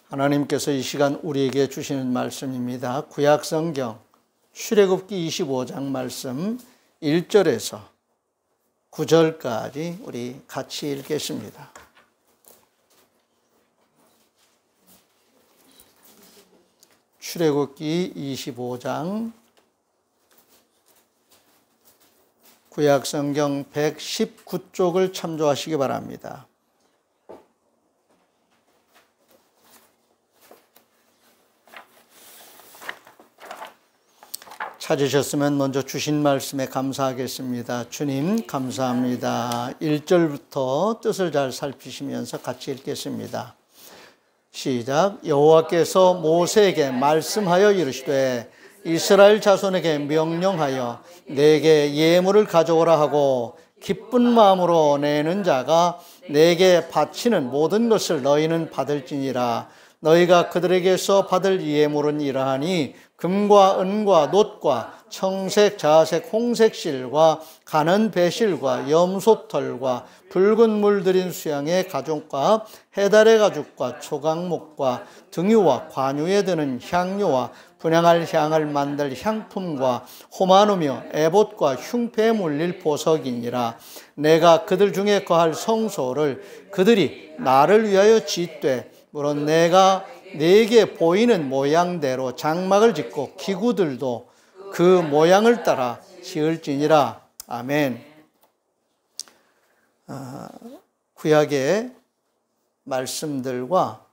하나님께서 이 시간 우리에게 주시는 말씀입니다. 구약성경 출애굽기 25장 말씀 1절에서 9절까지 우리 같이 읽겠습니다. 출애굽기 25장 구약성경 119쪽을 참조하시기 바랍니다. 찾으셨으면 먼저 주신 말씀에 감사하겠습니다. 주님 감사합니다. 1절부터 뜻을 잘 살피시면서 같이 읽겠습니다. 시작. 여호와께서 모세에게 말씀하여 이르시되 이스라엘 자손에게 명령하여 내게 예물을 가져오라 하고 기쁜 마음으로 내는 자가 내게 바치는 모든 것을 너희는 받을지니라. 너희가 그들에게서 받을 예물은 이러하니 금과 은과 놋과 청색, 자색, 홍색 실과 가는 배실과 염소털과 붉은 물 들인 수양의 가죽과 해달의 가죽과 초강목과 등유와 관유에 드는 향료와 분향할 향을 만들 향품과 호마노며 에봇과 흉패에 물릴 보석이니라. 내가 그들 중에 거할 성소를 그들이 나를 위하여 짓되 물론 내가 네게 보이는 모양대로 장막을 짓고 기구들도 그 모양을 따라 지을지니라. 아멘. 구약의 말씀들과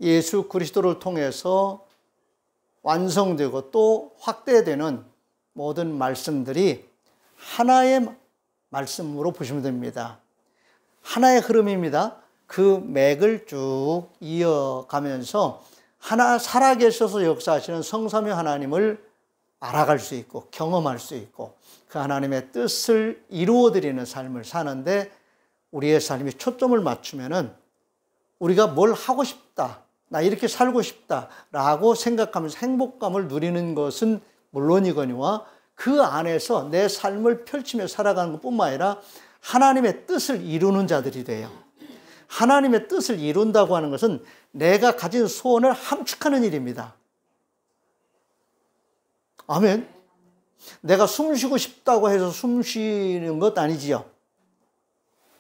예수 그리스도를 통해서 완성되고 또 확대되는 모든 말씀들이 하나의 말씀으로 보시면 됩니다. 하나의 흐름입니다. 그 맥을 쭉 이어가면서 하나 살아계셔서 역사하시는 성삼위 하나님을 알아갈 수 있고 경험할 수 있고 그 하나님의 뜻을 이루어드리는 삶을 사는데 우리의 삶이 초점을 맞추면은 우리가 뭘 하고 싶다, 나 이렇게 살고 싶다라고 생각하면서 행복감을 누리는 것은 물론이거니와 그 안에서 내 삶을 펼치며 살아가는 것뿐만 아니라 하나님의 뜻을 이루는 자들이 돼요. 하나님의 뜻을 이룬다고 하는 것은 내가 가진 소원을 함축하는 일입니다. 아멘. 내가 숨 쉬고 싶다고 해서 숨 쉬는 것 아니지요.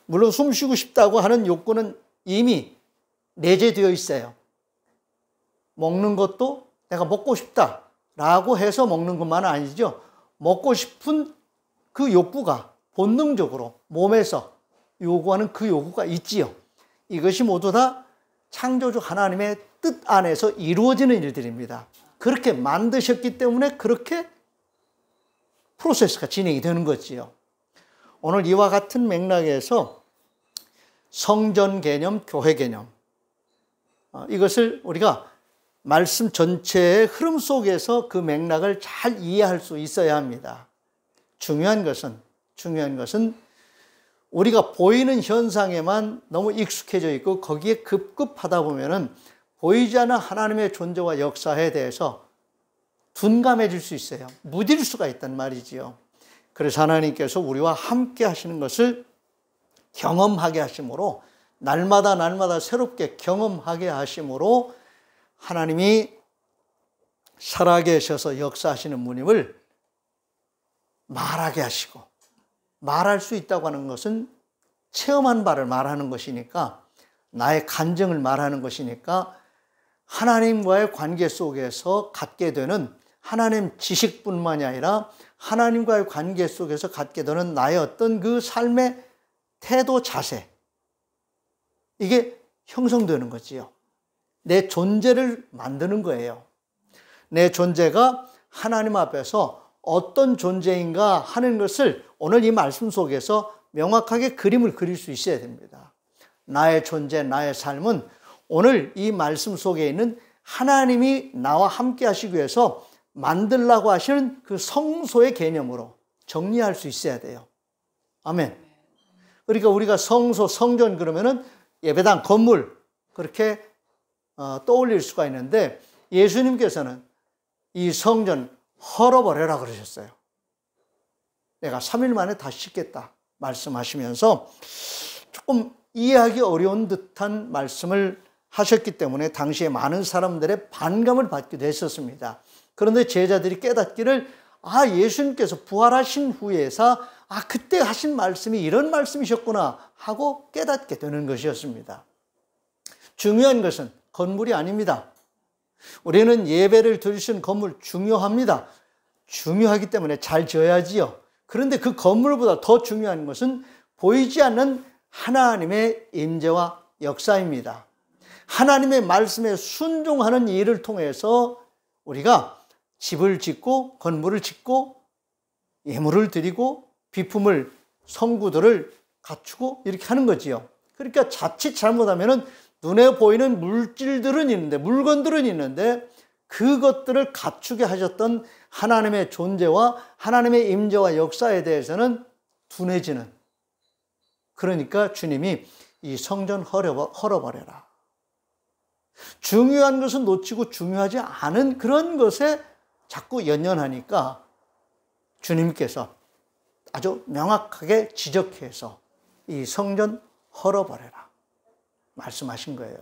물론 숨 쉬고 싶다고 하는 욕구는 이미 내재되어 있어요. 먹는 것도 내가 먹고 싶다라고 해서 먹는 것만은 아니죠. 먹고 싶은 그 욕구가 본능적으로 몸에서 요구하는 그 요구가 있지요. 이것이 모두 다 창조주 하나님의 뜻 안에서 이루어지는 일들입니다. 그렇게 만드셨기 때문에 그렇게 프로세스가 진행이 되는 거지요. 오늘 이와 같은 맥락에서 성전 개념, 교회 개념, 이것을 우리가 말씀 전체의 흐름 속에서 그 맥락을 잘 이해할 수 있어야 합니다. 중요한 것은 우리가 보이는 현상에만 너무 익숙해져 있고 거기에 급급하다 보면은 보이지 않는 하나님의 존재와 역사에 대해서 둔감해질 수 있어요. 무딜 수가 있단 말이지요. 그래서 하나님께서 우리와 함께 하시는 것을 경험하게 하심으로 날마다 새롭게 경험하게 하심으로 하나님이 살아계셔서 역사하시는 분임을 말하게 하시고 말할 수 있다고 하는 것은 체험한 바를 말하는 것이니까 나의 간증을 말하는 것이니까 하나님과의 관계 속에서 갖게 되는 하나님 지식뿐만이 아니라 하나님과의 관계 속에서 갖게 되는 나의 어떤 그 삶의 태도, 자세 이게 형성되는 거지요. 내 존재를 만드는 거예요. 내 존재가 하나님 앞에서 어떤 존재인가 하는 것을 오늘 이 말씀 속에서 명확하게 그림을 그릴 수 있어야 됩니다. 나의 존재, 나의 삶은 오늘 이 말씀 속에 있는 하나님이 나와 함께 하시기 위해서 만들라고 하시는 그 성소의 개념으로 정리할 수 있어야 돼요. 아멘. 그러니까 우리가 성소, 성전 그러면은 예배당, 건물 그렇게 떠올릴 수가 있는데 예수님께서는 이 성전 헐어버려라 그러셨어요. 내가 3일 만에 다시 짓겠다 말씀하시면서 조금 이해하기 어려운 듯한 말씀을 하셨기 때문에 당시에 많은 사람들의 반감을 받기도 했었습니다. 그런데 제자들이 깨닫기를 예수님께서 부활하신 후에서 그때 하신 말씀이 이런 말씀이셨구나 하고 깨닫게 되는 것이었습니다. 중요한 것은 건물이 아닙니다. 우리는 예배를 드릴 수 있는 건물 중요합니다. 중요하기 때문에 잘 지어야지요. 그런데 그 건물보다 더 중요한 것은 보이지 않는 하나님의 임재와 역사입니다. 하나님의 말씀에 순종하는 일을 통해서 우리가 집을 짓고 건물을 짓고 예물을 드리고 비품을 성구들을 갖추고 이렇게 하는 거지요. 그러니까 자칫 잘못하면은 눈에 보이는 물질들은 있는데, 물건들은 있는데 그것들을 갖추게 하셨던 하나님의 존재와 하나님의 임재와 역사에 대해서는 둔해지는, 그러니까 주님이 이 성전 헐어버려라. 중요한 것은 놓치고 중요하지 않은 그런 것에 자꾸 연연하니까 주님께서 아주 명확하게 지적해서 이 성전 헐어버려라 말씀하신 거예요.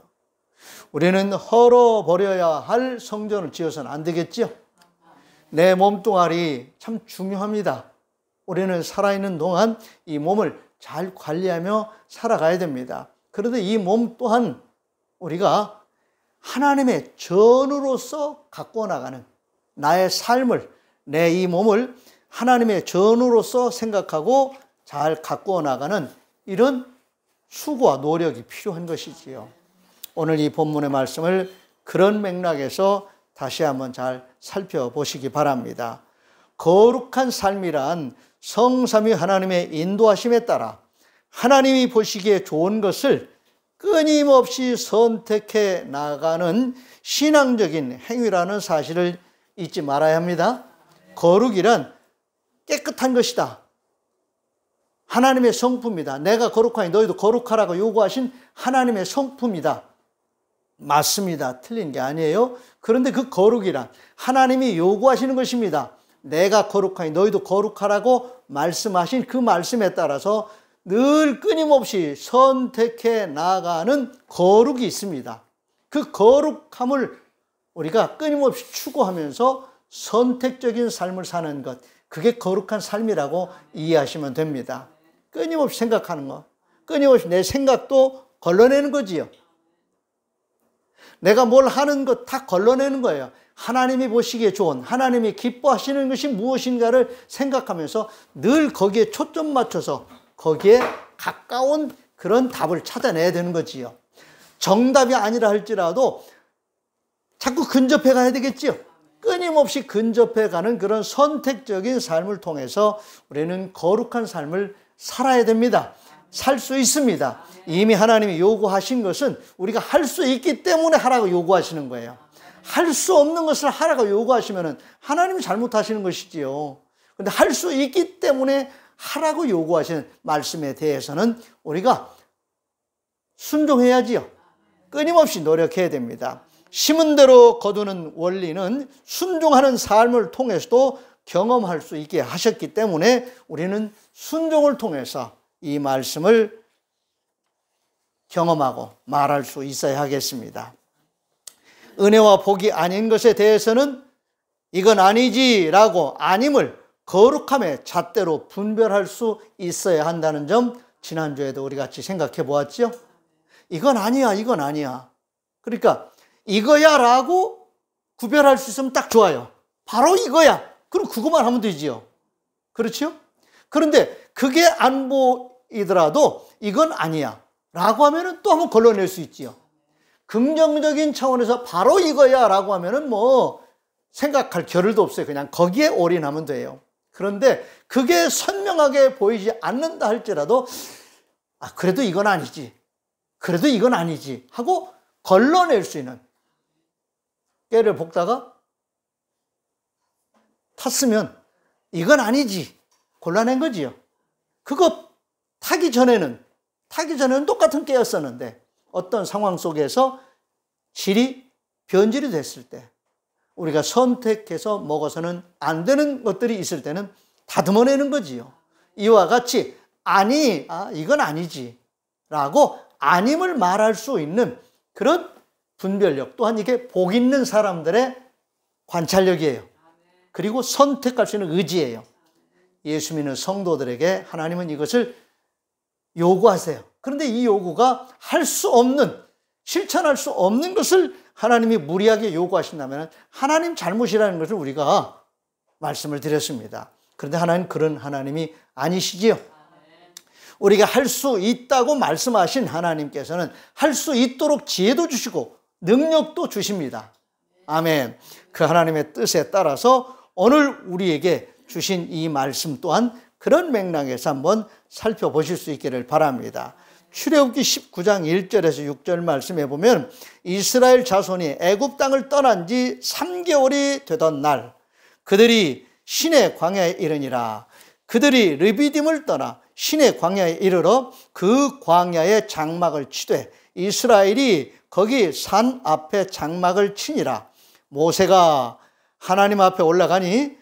우리는 헐어버려야 할 성전을 지어서는 안 되겠죠. 내 몸뚱아리 참 중요합니다. 우리는 살아있는 동안 이 몸을 잘 관리하며 살아가야 됩니다. 그런데 이 몸 또한 우리가 하나님의 전으로서 갖고 나가는, 나의 삶을, 내 이 몸을 하나님의 전으로서 생각하고 잘 갖고 나가는 이런 수고와 노력이 필요한 것이지요. 오늘 이 본문의 말씀을 그런 맥락에서 다시 한번 잘 살펴보시기 바랍니다. 거룩한 삶이란 성삼위 하나님의 인도하심에 따라 하나님이 보시기에 좋은 것을 끊임없이 선택해 나가는 신앙적인 행위라는 사실을 잊지 말아야 합니다. 거룩이란 깨끗한 것이다. 하나님의 성품이다. 내가 거룩하니 너희도 거룩하라고 요구하신 하나님의 성품이다. 맞습니다. 틀린 게 아니에요. 그런데 그 거룩이란 하나님이 요구하시는 것입니다. 내가 거룩하니 너희도 거룩하라고 말씀하신 그 말씀에 따라서 늘 끊임없이 선택해 나가는 거룩이 있습니다. 그 거룩함을 우리가 끊임없이 추구하면서 선택적인 삶을 사는 것, 그게 거룩한 삶이라고 이해하시면 됩니다. 끊임없이 생각하는 것, 끊임없이 내 생각도 걸러내는 거지요. 내가 뭘 하는 것 다 걸러내는 거예요. 하나님이 보시기에 좋은, 하나님이 기뻐하시는 것이 무엇인가를 생각하면서 늘 거기에 초점 맞춰서 거기에 가까운 그런 답을 찾아내야 되는 거지요. 정답이 아니라 할지라도 자꾸 근접해 가야 되겠지요. 끊임없이 근접해 가는 그런 선택적인 삶을 통해서 우리는 거룩한 삶을 살아야 됩니다. 살 수 있습니다. 이미 하나님이 요구하신 것은 우리가 할 수 있기 때문에 하라고 요구하시는 거예요. 할 수 없는 것을 하라고 요구하시면 하나님이 잘못하시는 것이지요. 그런데 할 수 있기 때문에 하라고 요구하시는 말씀에 대해서는 우리가 순종해야지요. 끊임없이 노력해야 됩니다. 심은 대로 거두는 원리는 순종하는 삶을 통해서도 경험할 수 있게 하셨기 때문에 우리는 순종을 통해서 이 말씀을 경험하고 말할 수 있어야 하겠습니다. 은혜와 복이 아닌 것에 대해서는 이건 아니지라고 아님을 거룩함의 잣대로 분별할 수 있어야 한다는 점 지난주에도 우리 같이 생각해 보았죠. 이건 아니야, 이건 아니야. 그러니까 이거야 라고 구별할 수 있으면 딱 좋아요. 바로 이거야. 그럼 그것만 하면 되지요. 그렇죠? 그런데 그게 안 보이더라도 이건 아니야 라고 하면은 또 한번 걸러낼 수 있지요. 긍정적인 차원에서 바로 이거야 라고 하면은 뭐 생각할 겨를도 없어요. 그냥 거기에 올인하면 돼요. 그런데 그게 선명하게 보이지 않는다 할지라도 그래도 이건 아니지, 그래도 이건 아니지 하고 걸러낼 수 있는, 깨를 볶다가 탔으면 이건 아니지 골라낸 거지요. 그거 타기 전에는 똑같은 깨였었는데 어떤 상황 속에서 질이 변질이 됐을 때 우리가 선택해서 먹어서는 안 되는 것들이 있을 때는 다듬어내는 거지요. 이와 같이 이건 아니지 라고 아님을 말할 수 있는 그런 분별력, 또한 이게 복 있는 사람들의 관찰력이에요. 그리고 선택할 수 있는 의지예요. 예수 믿는 성도들에게 하나님은 이것을 요구하세요. 그런데 이 요구가 할 수 없는, 실천할 수 없는 것을 하나님이 무리하게 요구하신다면 하나님 잘못이라는 것을 우리가 말씀을 드렸습니다. 그런데 하나님 그런 하나님이 아니시지요. 우리가 할 수 있다고 말씀하신 하나님께서는 할 수 있도록 지혜도 주시고 능력도 주십니다. 아멘. 그 하나님의 뜻에 따라서 오늘 우리에게 주신 이 말씀 또한 그런 맥락에서 한번 살펴보실 수 있기를 바랍니다. 출애굽기 19장 1절에서 6절 말씀해 보면 이스라엘 자손이 애굽 땅을 떠난 지 3개월이 되던 날 그들이 신의 광야에 이르니라. 그들이 르비딤을 떠나 신의 광야에 이르러 그 광야에 장막을 치되 이스라엘이 거기 산 앞에 장막을 치니라. 모세가 하나님 앞에 올라가니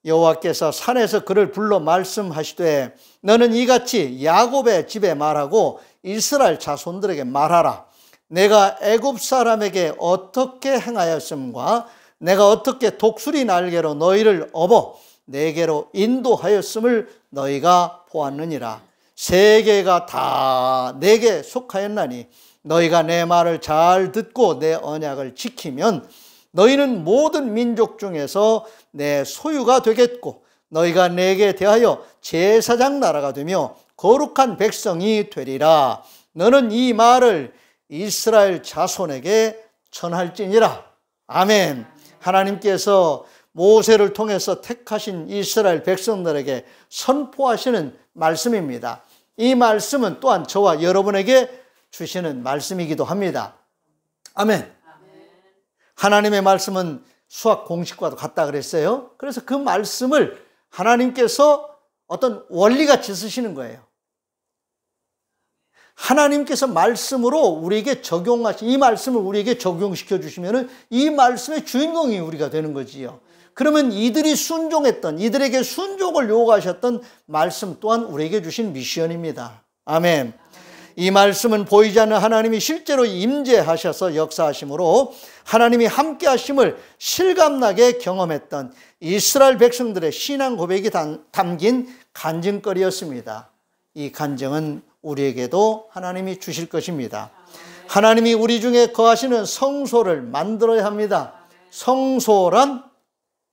여호와께서 산에서 그를 불러 말씀하시되 너는 이같이 야곱의 집에 말하고 이스라엘 자손들에게 말하라. 내가 애굽 사람에게 어떻게 행하였음과 내가 어떻게 독수리 날개로 너희를 업어 내게로 인도하였음을 너희가 보았느니라. 세계가 다 내게 속하였나니 너희가 내 말을 잘 듣고 내 언약을 지키면 너희는 모든 민족 중에서 내 소유가 되겠고 너희가 내게 대하여 제사장 나라가 되며 거룩한 백성이 되리라. 너는 이 말을 이스라엘 자손에게 전할지니라. 아멘. 하나님께서 모세를 통해서 택하신 이스라엘 백성들에게 선포하시는 말씀입니다. 이 말씀은 또한 저와 여러분에게 주시는 말씀이기도 합니다. 아멘. 하나님의 말씀은 수학 공식과도 같다 그랬어요. 그래서 그 말씀을 하나님께서 어떤 원리같이 쓰시는 거예요. 하나님께서 말씀으로 우리에게 적용하신 이 말씀을 우리에게 적용시켜 주시면 이 말씀의 주인공이 우리가 되는 거지요. 그러면 이들이 순종했던, 이들에게 순종을 요구하셨던 말씀 또한 우리에게 주신 미션입니다. 아멘. 이 말씀은 보이지 않는 하나님이 실제로 임재하셔서 역사하심으로 하나님이 함께 하심을 실감나게 경험했던 이스라엘 백성들의 신앙 고백이 담긴 간증거리였습니다. 이 간증은 우리에게도 하나님이 주실 것입니다. 하나님이 우리 중에 거하시는 성소를 만들어야 합니다. 성소란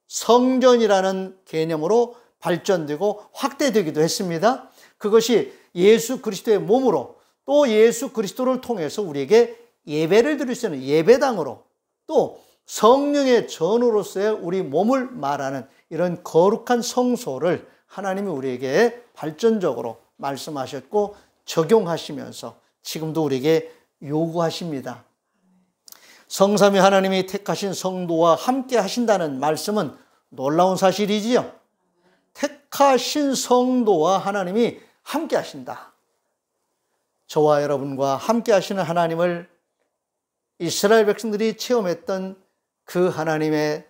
성전이라는 개념으로 발전되고 확대되기도 했습니다. 그것이 예수 그리스도의 몸으로 또 예수 그리스도를 통해서 우리에게 예배를 드릴 수 있는 예배당으로 또 성령의 전으로서의 우리 몸을 말하는 이런 거룩한 성소를 하나님이 우리에게 발전적으로 말씀하셨고 적용하시면서 지금도 우리에게 요구하십니다. 성삼위 하나님이 택하신 성도와 함께 하신다는 말씀은 놀라운 사실이지요. 택하신 성도와 하나님이 함께 하신다. 저와 여러분과 함께 하시는 하나님을 이스라엘 백성들이 체험했던 그 하나님의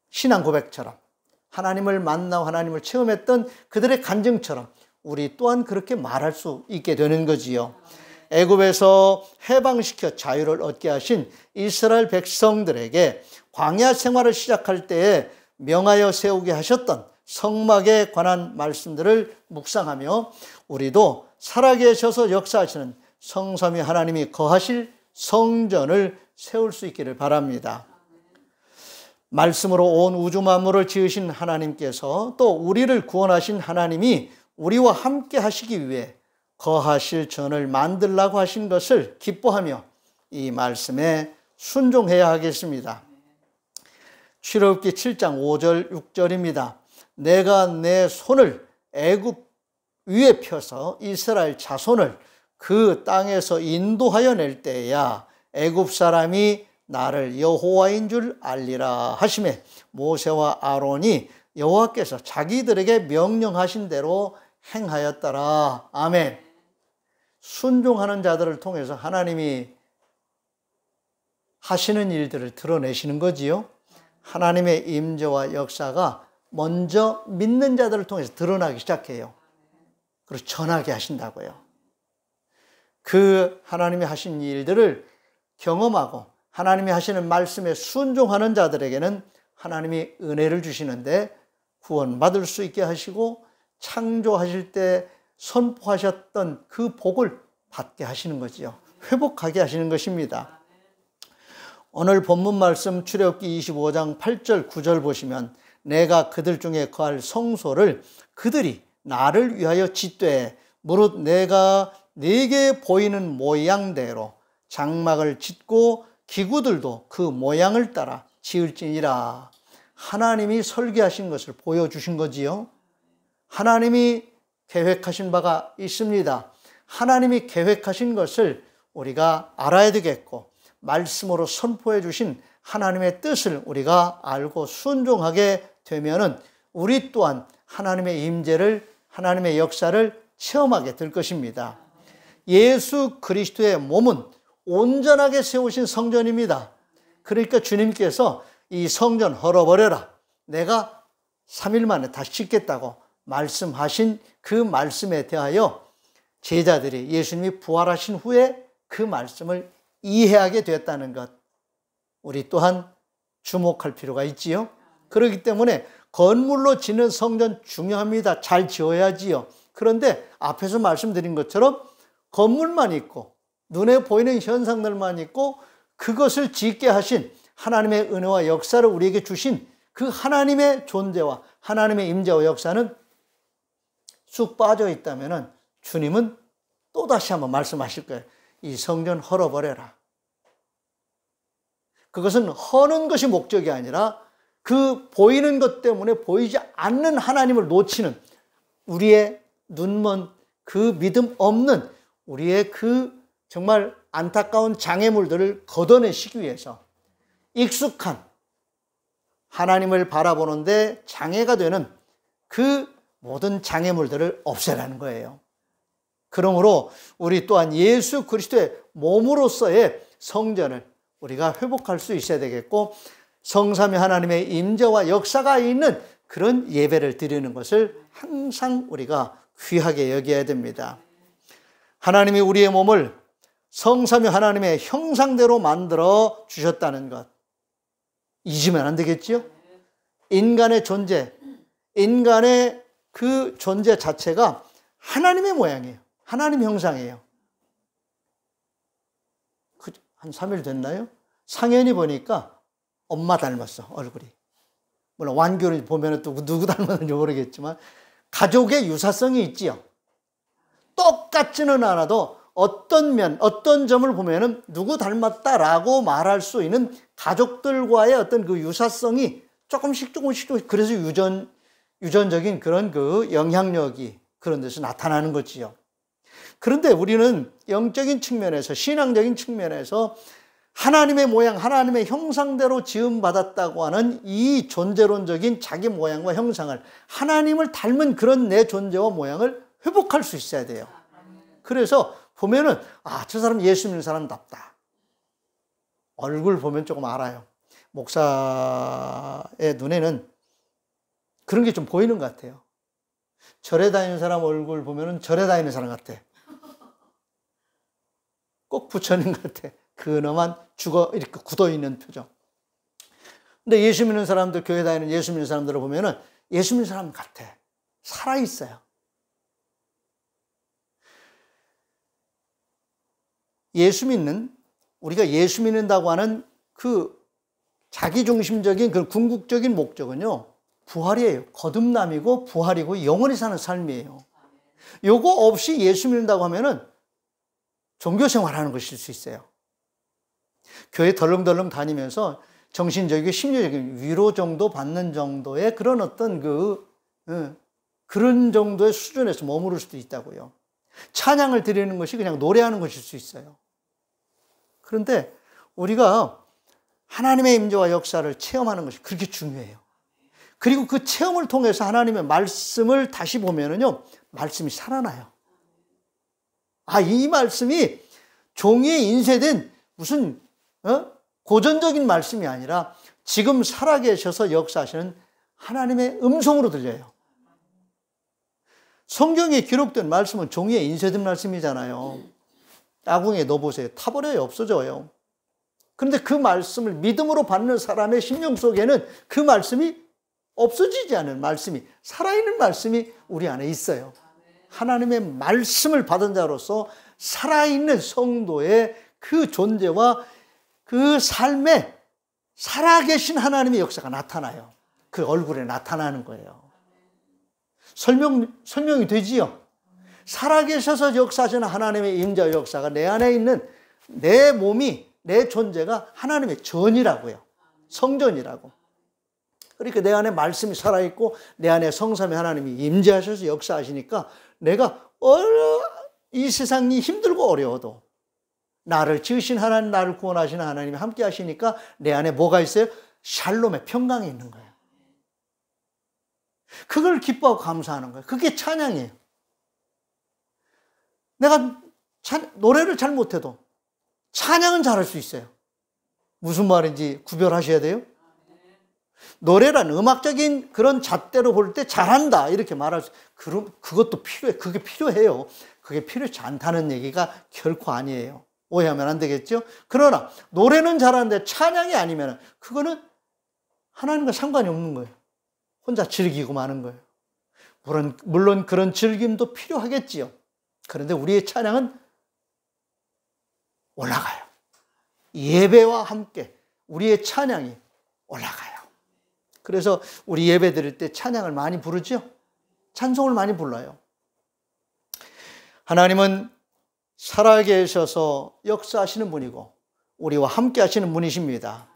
신앙 고백처럼 하나님을 만나고 하나님을 체험했던 그들의 간증처럼 우리 또한 그렇게 말할 수 있게 되는 거지요. 애굽에서 해방시켜 자유를 얻게 하신 이스라엘 백성들에게 광야 생활을 시작할 때에 명하여 세우게 하셨던 성막에 관한 말씀들을 묵상하며 우리도 살아계셔서 역사하시는 성삼위 하나님이 거하실 성전을 세울 수 있기를 바랍니다. 말씀으로 온 우주 만물을 지으신 하나님께서 또 우리를 구원하신 하나님이 우리와 함께 하시기 위해 거하실 전을 만들라고 하신 것을 기뻐하며 이 말씀에 순종해야 하겠습니다. 출애굽기 7장 5절 6절입니다. 내가 내 손을 애굽 위에 펴서 이스라엘 자손을 그 땅에서 인도하여 낼 때야 애굽 사람이 나를 여호와인 줄 알리라 하시매 모세와 아론이 여호와께서 자기들에게 명령하신 대로 행하였더라. 아멘. 순종하는 자들을 통해서 하나님이 하시는 일들을 드러내시는 거지요. 하나님의 임재와 역사가 먼저 믿는 자들을 통해서 드러나기 시작해요. 그리고 전하게 하신다고요. 그 하나님이 하신 일들을 경험하고 하나님이 하시는 말씀에 순종하는 자들에게는 하나님이 은혜를 주시는데 구원받을 수 있게 하시고 창조하실 때 선포하셨던 그 복을 받게 하시는 거지요. 회복하게 하시는 것입니다. 오늘 본문 말씀 출애굽기 25장 8절 9절 보시면 내가 그들 중에 거할 성소를 그들이 나를 위하여 짓되 무릇 내가 네게 보이는 모양대로 장막을 짓고 기구들도 그 모양을 따라 지을지니라. 하나님이 설계하신 것을 보여주신 거지요. 하나님이 계획하신 바가 있습니다. 하나님이 계획하신 것을 우리가 알아야 되겠고 말씀으로 선포해 주신 하나님의 뜻을 우리가 알고 순종하게 되면은 우리 또한 하나님의 임재를, 하나님의 역사를 체험하게 될 것입니다. 예수 그리스도의 몸은 온전하게 세우신 성전입니다. 그러니까 주님께서 이 성전 헐어버려라, 내가 3일 만에 다시 짓겠다고 말씀하신 그 말씀에 대하여 제자들이 예수님이 부활하신 후에 그 말씀을 이해하게 되었다는 것, 우리 또한 주목할 필요가 있지요. 그렇기 때문에 건물로 짓는 성전 중요합니다. 잘 지어야지요. 그런데 앞에서 말씀드린 것처럼 건물만 있고 눈에 보이는 현상들만 있고 그것을 짓게 하신 하나님의 은혜와 역사를 우리에게 주신 그 하나님의 존재와 하나님의 임재와 역사는 쑥 빠져 있다면 주님은 또다시 한번 말씀하실 거예요. 이 성전 헐어버려라. 그것은 허는 것이 목적이 아니라 그 보이는 것 때문에 보이지 않는 하나님을 놓치는 우리의 눈먼 그 믿음 없는 우리의 그 정말 안타까운 장애물들을 걷어내시기 위해서 익숙한 하나님을 바라보는데 장애가 되는 그 모든 장애물들을 없애라는 거예요. 그러므로 우리 또한 예수 그리스도의 몸으로서의 성전을 우리가 회복할 수 있어야 되겠고 성삼위 하나님의 임재와 역사가 있는 그런 예배를 드리는 것을 항상 우리가 귀하게 여겨야 됩니다. 하나님이 우리의 몸을 성삼위 하나님의 형상대로 만들어 주셨다는 것 잊으면 안 되겠지요? 인간의 존재, 인간의 그 존재 자체가 하나님의 모양이에요. 하나님 형상이에요. 한 3일 됐나요? 상현이 보니까 엄마 닮았어, 얼굴이. 물론 완교를 보면 또 누구 닮았는지 모르겠지만 가족의 유사성이 있지요. 똑같지는 않아도 어떤 면, 어떤 점을 보면은 누구 닮았다라고 말할 수 있는 가족들과의 어떤 그 유사성이 조금씩 그래서 유전적인 그런 그 영향력이 그런 데서 나타나는 거지요. 그런데 우리는 영적인 측면에서, 신앙적인 측면에서 하나님의 모양, 하나님의 형상대로 지음받았다고 하는 이 존재론적인 자기 모양과 형상을, 하나님을 닮은 그런 내 존재와 모양을 회복할 수 있어야 돼요. 그래서 보면은 저 사람 예수 믿는 사람답다. 얼굴 보면 조금 알아요. 목사의 눈에는 그런 게 좀 보이는 것 같아요. 절에 다니는 사람 얼굴 보면은 절에 다니는 사람 같아. 꼭 부처님 같아. 근엄한 이렇게 굳어있는 표정. 근데 예수 믿는 사람들, 교회 다니는 예수 믿는 사람들을 보면은 예수 믿는 사람 같아. 살아있어요. 우리가 예수 믿는다고 하는 그 자기중심적인 그 궁극적인 목적은요, 부활이에요. 거듭남이고 부활이고 영원히 사는 삶이에요. 요거 없이 예수 믿는다고 하면은 종교생활 하는 것일 수 있어요. 교회 덜렁덜렁 다니면서 정신적이고 심리적인 위로 정도 받는 정도의 그런 어떤 그런 정도의 수준에서 머무를 수도 있다고요. 찬양을 드리는 것이 그냥 노래하는 것일 수 있어요. 그런데 우리가 하나님의 임재와 역사를 체험하는 것이 그렇게 중요해요. 그리고 그 체험을 통해서 하나님의 말씀을 다시 보면은요, 말씀이 살아나요. 이 말씀이 종이에 인쇄된 무슨 고전적인 말씀이 아니라 지금 살아계셔서 역사하시는 하나님의 음성으로 들려요. 성경에 기록된 말씀은 종이에 인쇄된 말씀이잖아요. 아궁이에 넣어보세요. 타버려요. 없어져요. 그런데 그 말씀을 믿음으로 받는 사람의 심령 속에는 그 말씀이 없어지지 않은 말씀이, 살아있는 말씀이 우리 안에 있어요. 하나님의 말씀을 받은 자로서 살아있는 성도의 그 존재와 그 삶에 살아계신 하나님의 역사가 나타나요. 그 얼굴에 나타나는 거예요. 설명이 되지요? 살아계셔서 역사하시는 하나님의 임재 역사가 내 안에 있는 내 몸이, 내 존재가 하나님의 전이라고요. 성전이라고. 그러니까 내 안에 말씀이 살아있고 내 안에 성삼위 하나님이 임재하셔서 역사하시니까 내가 이 세상이 힘들고 어려워도 나를 지으신 하나님, 나를 구원하시는 하나님이 함께 하시니까 내 안에 뭐가 있어요? 샬롬의 평강이 있는 거예요. 그걸 기뻐하고 감사하는 거예요. 그게 찬양이에요. 내가 노래를 잘 못해도 찬양은 잘할 수 있어요. 무슨 말인지 구별하셔야 돼요. 노래란 음악적인 그런 잣대로 볼 때 잘한다 이렇게 말할 수, 그것도 필요해. 그게 필요해요. 그게 필요치 않다는 얘기가 결코 아니에요. 오해하면 안 되겠죠? 그러나 노래는 잘하는데 찬양이 아니면 그거는 하나님과 상관이 없는 거예요. 혼자 즐기고 마는 거예요. 물론 그런 즐김도 필요하겠지요. 그런데 우리의 찬양은 올라가요. 예배와 함께 우리의 찬양이 올라가요. 그래서 우리 예배 드릴 때 찬양을 많이 부르죠? 찬송을 많이 불러요. 하나님은 살아계셔서 역사하시는 분이고 우리와 함께 하시는 분이십니다.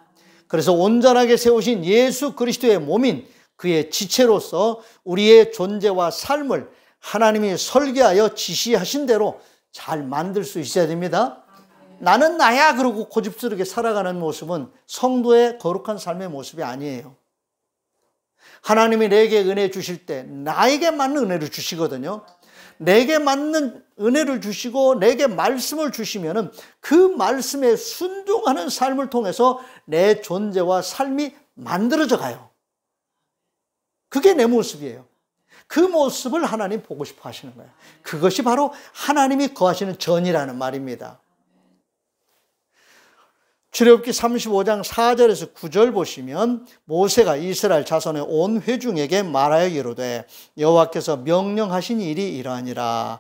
그래서 온전하게 세우신 예수 그리스도의 몸인 그의 지체로서 우리의 존재와 삶을 하나님이 설계하여 지시하신 대로 잘 만들 수 있어야 됩니다. 나는 나야 그러고 고집스럽게 살아가는 모습은 성도의 거룩한 삶의 모습이 아니에요. 하나님이 내게 은혜 주실 때 나에게 맞는 은혜를 주시거든요. 내게 맞는 은혜를 주시고 내게 말씀을 주시면은 그 말씀에 순종하는 삶을 통해서 내 존재와 삶이 만들어져 가요. 그게 내 모습이에요. 그 모습을 하나님 보고 싶어 하시는 거예요. 그것이 바로 하나님이 거하시는 전이라는 말입니다. 출애굽기 35장 4절에서 9절 보시면 모세가 이스라엘 자손의 온 회중에게 말하여 이르되 여호와께서 명령하신 일이 이러하니라.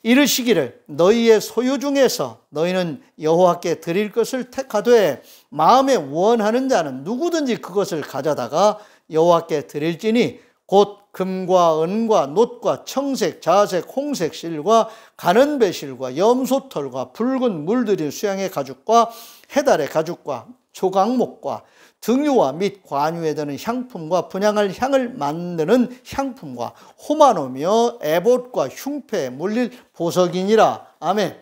이르시기를 너희의 소유 중에서 너희는 여호와께 드릴 것을 택하되 마음에 원하는 자는 누구든지 그것을 가져다가 여호와께 드릴지니 곧 금과 은과 놋과 청색, 자색, 홍색 실과 가는 배실과 염소털과 붉은 물들인 수양의 가죽과 해달의 가죽과 조각목과 등유와 및 관유에 드는 향품과 분향할 향을 만드는 향품과 호마노며 에봇과 흉패에 물릴 보석이니라. 아멘.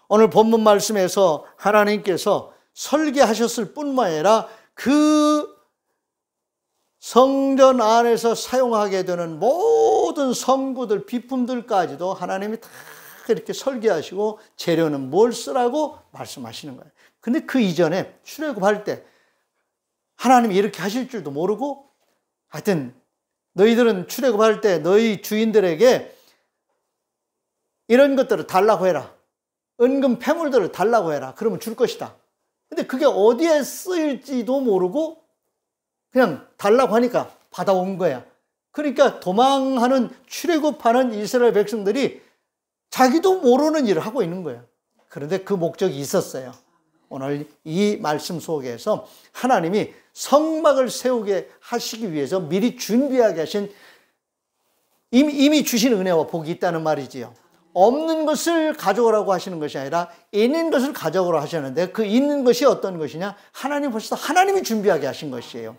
오늘 본문 말씀에서 하나님께서 설계하셨을 뿐만 아니라 그 성전 안에서 사용하게 되는 모든 성구들, 비품들까지도 하나님이 다 이렇게 설계하시고 재료는 뭘 쓰라고 말씀하시는 거예요. 근데 그 이전에 출애굽할 때 하나님이 이렇게 하실 줄도 모르고 하여튼 너희들은 출애굽할 때 너희 주인들에게 이런 것들을 달라고 해라. 은금 패물들을 달라고 해라. 그러면 줄 것이다. 근데 그게 어디에 쓰일지도 모르고 그냥 달라고 하니까 받아온 거야. 그러니까 도망하는 출애굽하는 이스라엘 백성들이 자기도 모르는 일을 하고 있는 거예요. 그런데 그 목적이 있었어요. 오늘 이 말씀 속에서 하나님이 성막을 세우게 하시기 위해서 미리 준비하게 하신 이미 주신 은혜와 복이 있다는 말이지요. 없는 것을 가져오라고 하시는 것이 아니라 있는 것을 가져오라고 하셨는데 그 있는 것이 어떤 것이냐? 하나님 벌써 하나님이 준비하게 하신 것이에요.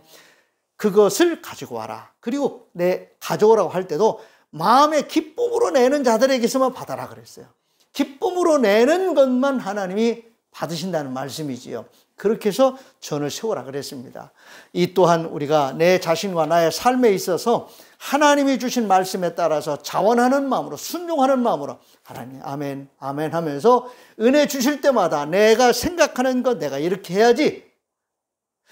그것을 가지고 와라. 그리고 내 가져오라고 할 때도 마음의 기쁨으로 내는 자들에게서만 받아라 그랬어요. 기쁨으로 내는 것만 하나님이 받으신다는 말씀이지요. 그렇게 해서 전을 세우라 그랬습니다. 이 또한 우리가 내 자신과 나의 삶에 있어서 하나님이 주신 말씀에 따라서 자원하는 마음으로 순종하는 마음으로 하나님 아멘 아멘 하면서 은혜 주실 때마다 내가 생각하는 것 내가 이렇게 해야지,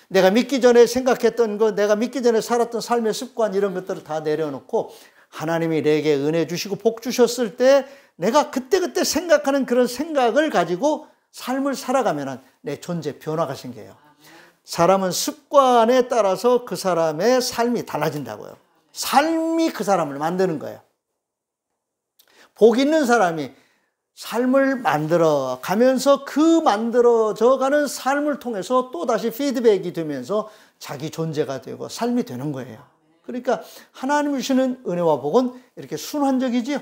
내가 믿기 전에 생각했던 것, 내가 믿기 전에 살았던 삶의 습관 이런 것들을 다 내려놓고 하나님이 내게 은혜 주시고 복 주셨을 때 내가 그때그때 생각하는 그런 생각을 가지고 삶을 살아가면 내 존재 변화가 생겨요. 사람은 습관에 따라서 그 사람의 삶이 달라진다고요. 삶이 그 사람을 만드는 거예요. 복 있는 사람이 삶을 만들어 가면서 그 만들어져 가는 삶을 통해서 또다시 피드백이 되면서 자기 존재가 되고 삶이 되는 거예요. 그러니까 하나님이 주시는 은혜와 복은 이렇게 순환적이지요.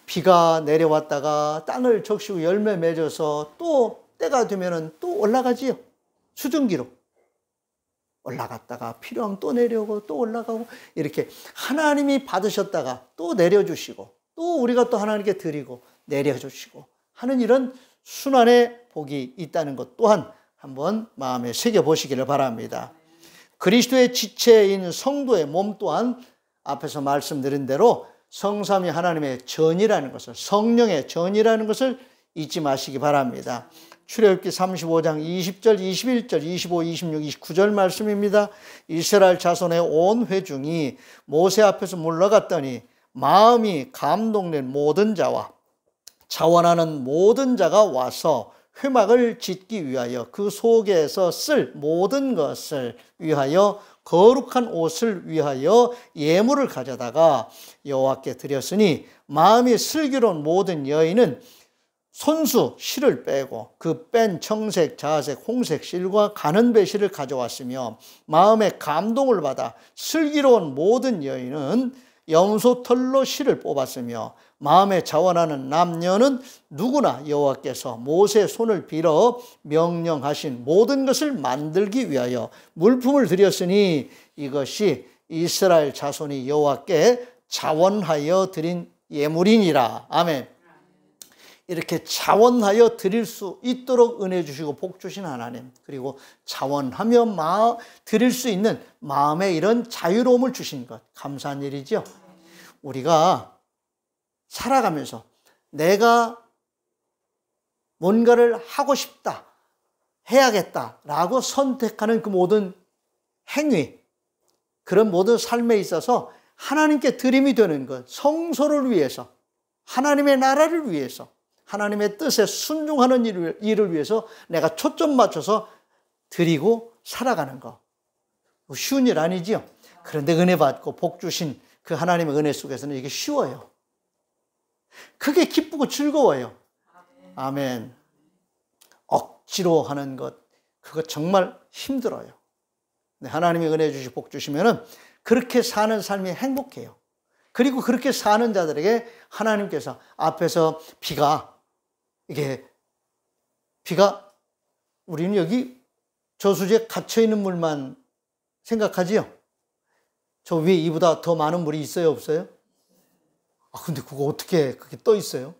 비가 내려왔다가 땅을 적시고 열매 맺어서 또 때가 되면 또 올라가지요. 수증기로 올라갔다가 필요하면 또 내려오고 또 올라가고, 이렇게 하나님이 받으셨다가 또 내려주시고 또 우리가 또 하나님께 드리고 내려주시고 하는 이런 순환의 복이 있다는 것 또한 한번 마음에 새겨보시기를 바랍니다. 그리스도의 지체인 성도의 몸 또한 앞에서 말씀드린 대로 성삼위 하나님의 전이라는 것을, 성령의 전이라는 것을 잊지 마시기 바랍니다. 출애굽기 35장 20절, 21절, 25, 26, 29절 말씀입니다. 이스라엘 자손의 온 회중이 모세 앞에서 물러갔더니 마음이 감동된 모든 자와 자원하는 모든 자가 와서 회막을 짓기 위하여 그 속에서 쓸 모든 것을 위하여 거룩한 옷을 위하여 예물을 가져다가 여호와께 드렸으니 마음이 슬기로운 모든 여인은 손수 실을 빼고 그 뺀 청색, 자색, 홍색 실과 가는 배실을 가져왔으며 마음에 감동을 받아 슬기로운 모든 여인은 염소 털로 실을 뽑았으며 마음에 자원하는 남녀는 누구나 여호와께서 모세의 손을 빌어 명령하신 모든 것을 만들기 위하여 물품을 드렸으니 이것이 이스라엘 자손이 여호와께 자원하여 드린 예물이니라. 아멘. 이렇게 자원하여 드릴 수 있도록 은혜 주시고 복 주신 하나님, 그리고 자원하며 드릴 수 있는 마음의 이런 자유로움을 주신 것, 감사한 일이죠. 우리가 살아가면서 내가 뭔가를 하고 싶다, 해야겠다라고 선택하는 그 모든 행위, 그런 모든 삶에 있어서 하나님께 드림이 되는 것, 성소를 위해서, 하나님의 나라를 위해서, 하나님의 뜻에 순종하는 일을 위해서 내가 초점 맞춰서 드리고 살아가는 것, 쉬운 일 아니지요. 그런데 은혜 받고 복 주신 그 하나님의 은혜 속에서는 이게 쉬워요. 그게 기쁘고 즐거워요. 아멘. 억지로 하는 것, 그거 정말 힘들어요. 하나님이 은혜 주시 복 주시면은 그렇게 사는 삶이 행복해요. 그리고 그렇게 사는 자들에게 하나님께서 앞에서 비가 우리는 여기 저수지에 갇혀있는 물만 생각하지요. 저 위에 이보다 더 많은 물이 있어요, 없어요? 근데 그거 어떻게 그렇게 떠 있어요?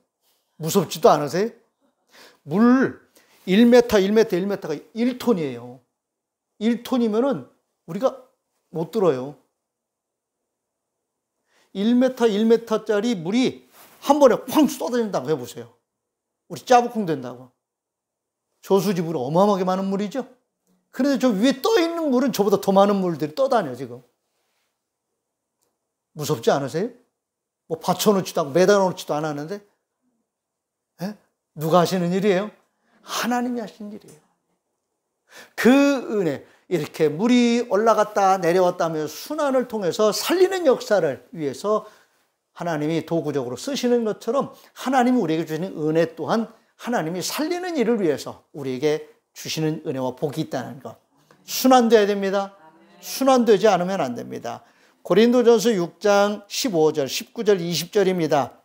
무섭지도 않으세요? 물 1m, 1m, 1m가 1톤이에요. 1톤이면은 우리가 못 들어요. 1m, 1m짜리 물이 한 번에 쾅 쏟아진다고 해보세요. 우리 짜부콩 된다고. 저수지 물은 어마어마하게 많은 물이죠. 그런데 저 위에 떠 있는 물은 저보다 더 많은 물들이 떠다녀 지금. 무섭지 않으세요? 뭐 받쳐놓지도 않고 매달아놓지도 않았는데, 에? 누가 하시는 일이에요? 하나님이 하신 일이에요. 그 은혜, 이렇게 물이 올라갔다 내려왔다 하며 순환을 통해서 살리는 역사를 위해서 하나님이 도구적으로 쓰시는 것처럼 하나님이 우리에게 주시는 은혜 또한 하나님이 살리는 일을 위해서 우리에게 주시는 은혜와 복이 있다는 것. 순환돼야 됩니다. 순환되지 않으면 안 됩니다. 고린도전서 6장 15절, 19절, 20절입니다.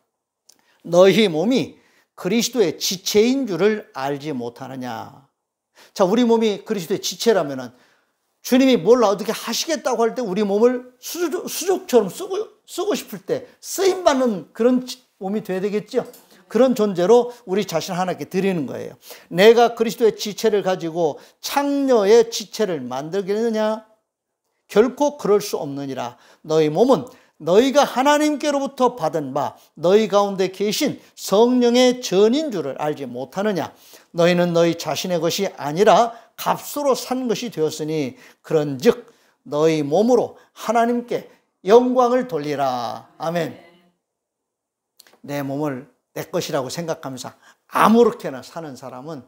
너희 몸이 그리스도의 지체인 줄을 알지 못하느냐. 자, 우리 몸이 그리스도의 지체라면은 주님이 뭘 어떻게 하시겠다고 할 때 우리 몸을 수족처럼 쓰고 싶을 때 쓰임받는 그런 몸이 돼야 되겠죠. 그런 존재로 우리 자신 하나님께 드리는 거예요. 내가 그리스도의 지체를 가지고 창녀의 지체를 만들겠느냐? 결코 그럴 수 없느니라. 너희 몸은 너희가 하나님께로부터 받은 바 너희 가운데 계신 성령의 전인 줄을 알지 못하느냐. 너희는 너희 자신의 것이 아니라 값으로 산 것이 되었으니 그런즉 너희 몸으로 하나님께 영광을 돌리라. 아멘. 내 몸을 내 것이라고 생각하면서 아무렇게나 사는 사람은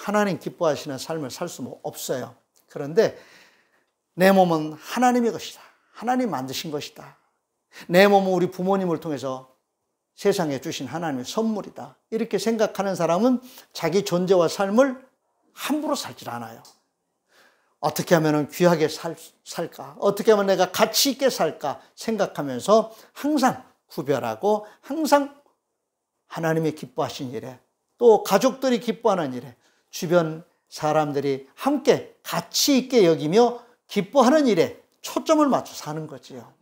하나님 기뻐하시는 삶을 살 수 없어요. 그런데 내 몸은 하나님의 것이다. 하나님 만드신 것이다. 내 몸은 우리 부모님을 통해서 세상에 주신 하나님의 선물이다. 이렇게 생각하는 사람은 자기 존재와 삶을 함부로 살질 않아요. 어떻게 하면 귀하게 살까? 어떻게 하면 내가 가치 있게 살까? 생각하면서 항상 구별하고 항상 하나님이 기뻐하신 일에, 또 가족들이 기뻐하는 일에, 주변 사람들이 함께 가치 있게 여기며 기뻐하는 일에 초점을 맞춰 사는 거지요.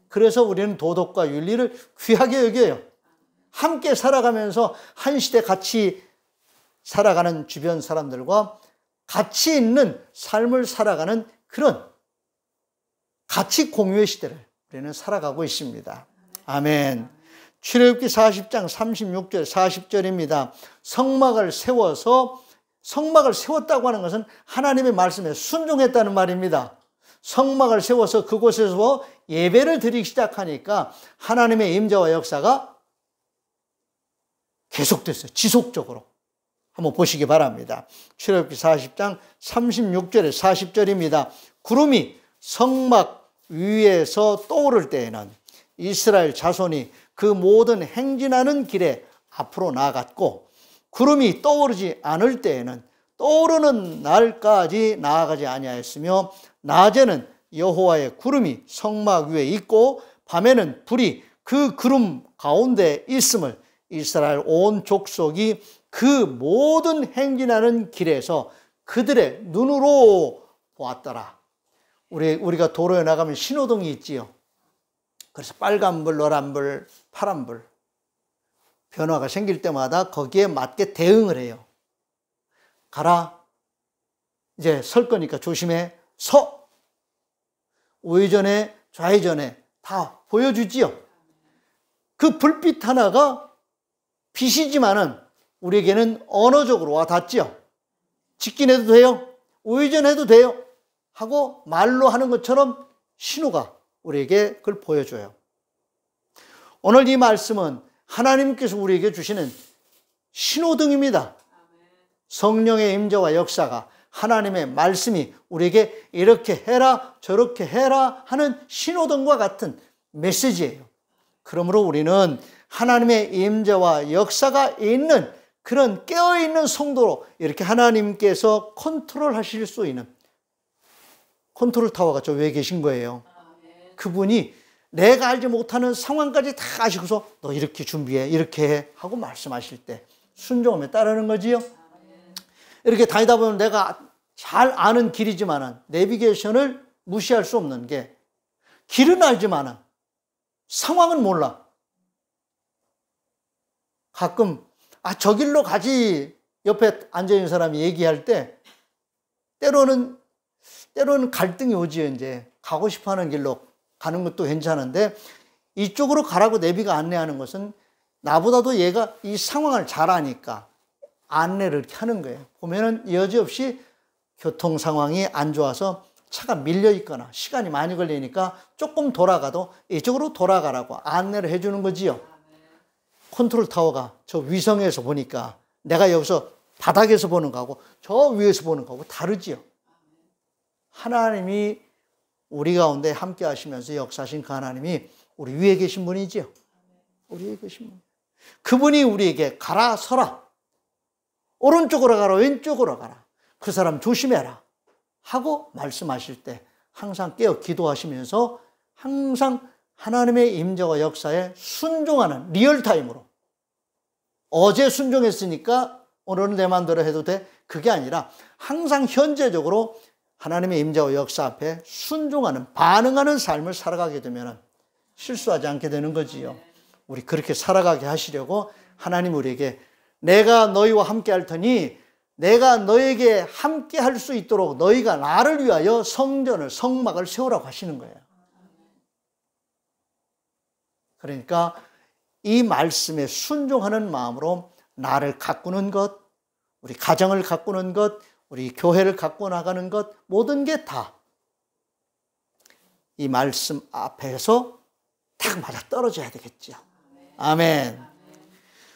그래서 우리는 도덕과 윤리를 귀하게 여겨요. 함께 살아가면서 한 시대 같이 살아가는 주변 사람들과 가치 있는 삶을 살아가는 그런 가치 공유의 시대를 우리는 살아가고 있습니다. 아멘. 출애굽기 40장 36절 40절입니다. 성막을 세웠다고 하는 것은 하나님의 말씀에 순종했다는 말입니다. 성막을 세워서 그곳에서 예배를 드리기 시작하니까 하나님의 임재와 역사가 계속됐어요. 지속적으로. 한번 보시기 바랍니다. 출애굽기 40장 36절에 40절입니다. 구름이 성막 위에서 떠오를 때에는 이스라엘 자손이 그 모든 행진하는 길에 앞으로 나아갔고, 구름이 떠오르지 않을 때에는 떠오르는 날까지 나아가지 아니하였으며, 낮에는 여호와의 구름이 성막 위에 있고 밤에는 불이 그 구름 가운데 있음을 이스라엘 온 족속이 그 모든 행진하는 길에서 그들의 눈으로 보았더라. 우리가 도로에 나가면 신호등이 있지요. 그래서 빨간불, 노란불, 파란불 변화가 생길 때마다 거기에 맞게 대응을 해요. 가라. 이제 설 거니까 조심해. 서. 우회전에 좌회전에 다 보여주지요. 그 불빛 하나가 빛이지만은 우리에게는 언어적으로 와 닿지요. 직진해도 돼요. 우회전해도 돼요. 하고 말로 하는 것처럼 신호가 우리에게 그걸 보여줘요. 오늘 이 말씀은 하나님께서 우리에게 주시는 신호등입니다. 성령의 임재와 역사가, 하나님의 말씀이 우리에게 이렇게 해라 저렇게 해라 하는 신호등과 같은 메시지예요. 그러므로 우리는 하나님의 임재와 역사가 있는 그런 깨어있는 성도로 이렇게 하나님께서 컨트롤하실 수 있는 컨트롤 타워가 저 위에 계신 거예요. 그분이 내가 알지 못하는 상황까지 다 아시고서 너 이렇게 준비해 이렇게 해 하고 말씀하실 때 순종하며 따르는 거지요. 이렇게 다니다 보면 내가 잘 아는 길이지만은 내비게이션을 무시할 수 없는 게, 길은 알지만은 상황은 몰라. 가끔 저 길로 가지 옆에 앉아있는 사람이 얘기할 때 때로는 갈등이 오지요. 이제 가고 싶어하는 길로 가는 것도 괜찮은데 이쪽으로 가라고 내비가 안내하는 것은 나보다도 얘가 이 상황을 잘 아니까 안내를 이렇게 하는 거예요. 보면은 여지없이 교통 상황이 안 좋아서 차가 밀려 있거나 시간이 많이 걸리니까 조금 돌아가도 이쪽으로 돌아가라고 안내를 해주는 거지요. 컨트롤 타워가 저 위성에서 보니까 내가 여기서 바닥에서 보는 거하고 저 위에서 보는 거하고 다르지요. 하나님이 우리 가운데 함께 하시면서 역사하신 그 하나님이 우리 위에 계신 분이지요. 우리 위에 계신 분. 그분이 우리에게 가라 서라, 오른쪽으로 가라 왼쪽으로 가라, 그 사람 조심해라 하고 말씀하실 때 항상 깨어 기도하시면서 항상 하나님의 임재와 역사에 순종하는, 리얼타임으로 어제 순종했으니까 오늘은 내 마음대로 해도 돼, 그게 아니라 항상 현재적으로 하나님의 임재와 역사 앞에 순종하는, 반응하는 삶을 살아가게 되면 실수하지 않게 되는 거지요. 우리 그렇게 살아가게 하시려고 하나님 우리에게 내가 너희와 함께 할 테니 내가 너에게 함께 할 수 있도록 너희가 나를 위하여 성전을, 성막을 세우라고 하시는 거예요. 그러니까 이 말씀에 순종하는 마음으로 나를 가꾸는 것, 우리 가정을 가꾸는 것, 우리 교회를 갖고 나가는 것, 모든 게 다 이 말씀 앞에서 딱 맞아 떨어져야 되겠죠. 아멘.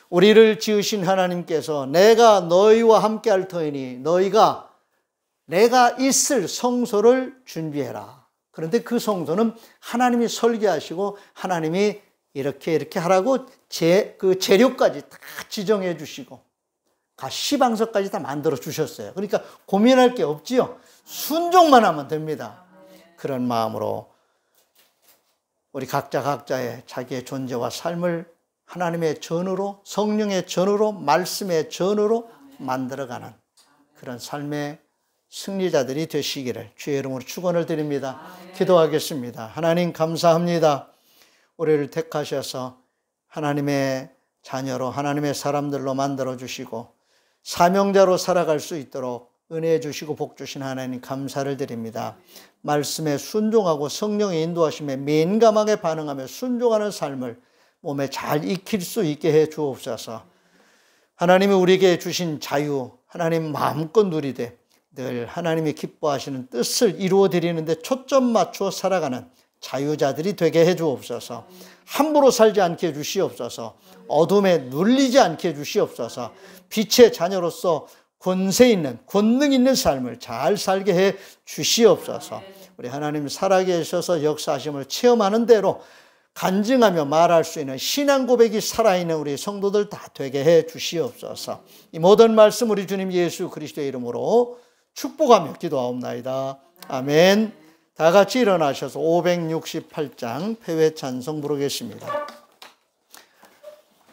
우리를 지으신 하나님께서 내가 너희와 함께 할 터이니 너희가 내가 있을 성소를 준비해라. 그런데 그 성소는 하나님이 설계하시고 하나님이 이렇게 하라고 그 재료까지 다 지정해 주시고 시방석까지 다 만들어 주셨어요. 그러니까 고민할 게 없지요. 순종만 하면 됩니다. 그런 마음으로 우리 각자의 자기의 존재와 삶을 하나님의 전으로, 성령의 전으로, 말씀의 전으로 만들어가는 그런 삶의 승리자들이 되시기를 주의 이름으로 축원을 드립니다. 기도하겠습니다. 하나님 감사합니다. 우리를 택하셔서 하나님의 자녀로, 하나님의 사람들로 만들어 주시고 사명자로 살아갈 수 있도록 은혜 주시고 복 주신 하나님 감사를 드립니다. 말씀에 순종하고 성령의 인도하심에 민감하게 반응하며 순종하는 삶을 몸에 잘 익힐 수 있게 해 주옵소서. 하나님이 우리에게 주신 자유, 하나님 마음껏 누리되 늘 하나님이 기뻐하시는 뜻을 이루어 드리는데 초점 맞추어 살아가는 자유자들이 되게 해 주옵소서. 함부로 살지 않게 해 주시옵소서. 어둠에 눌리지 않게 해 주시옵소서. 빛의 자녀로서 권세 있는, 권능 있는 삶을 잘 살게 해 주시옵소서. 우리 하나님 살아계셔서 역사하심을 체험하는 대로 간증하며 말할 수 있는 신앙 고백이 살아있는 우리 성도들 다 되게 해 주시옵소서. 이 모든 말씀 우리 주님 예수 그리스도의 이름으로 축복하며 기도하옵나이다. 아멘. 다 같이 일어나셔서 568장 패회 찬송 부르겠습니다.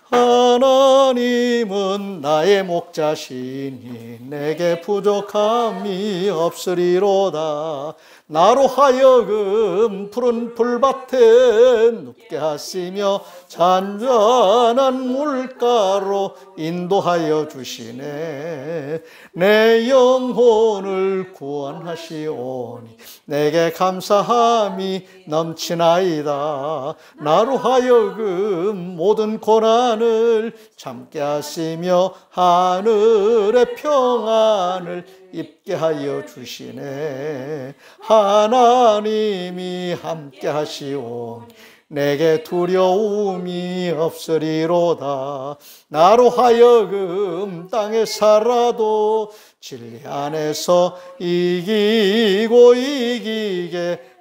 하나님은 나의 목자시니 내게 부족함이 없으리로다. 나로 하여금 푸른 풀밭에 눕게 하시며 잔잔한 물가로 인도하여 주시네. 내 영혼을 구원하시오니 내게 감사함이 넘치나이다. 나로 하여금 모든 고난을 참게 하시며 하늘의 평안을 입게 하여 주시네. 하나님이 함께 하시오니 내게 두려움이 없으리로다. 나로 하여금 땅에 살아도 진리 안에서 이기게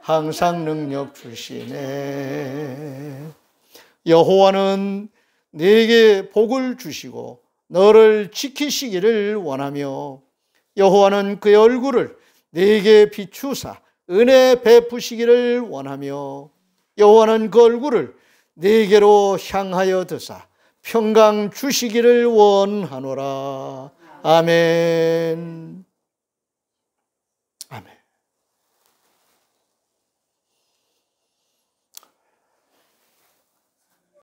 항상 능력 주시네. 여호와는 네게 복을 주시고 너를 지키시기를 원하며 여호와는 그의 얼굴을 네게 비추사 은혜 베푸시기를 원하며 여호와는 그 얼굴을 네게로 향하여 드사 평강 주시기를 원하노라. 아멘. 아멘.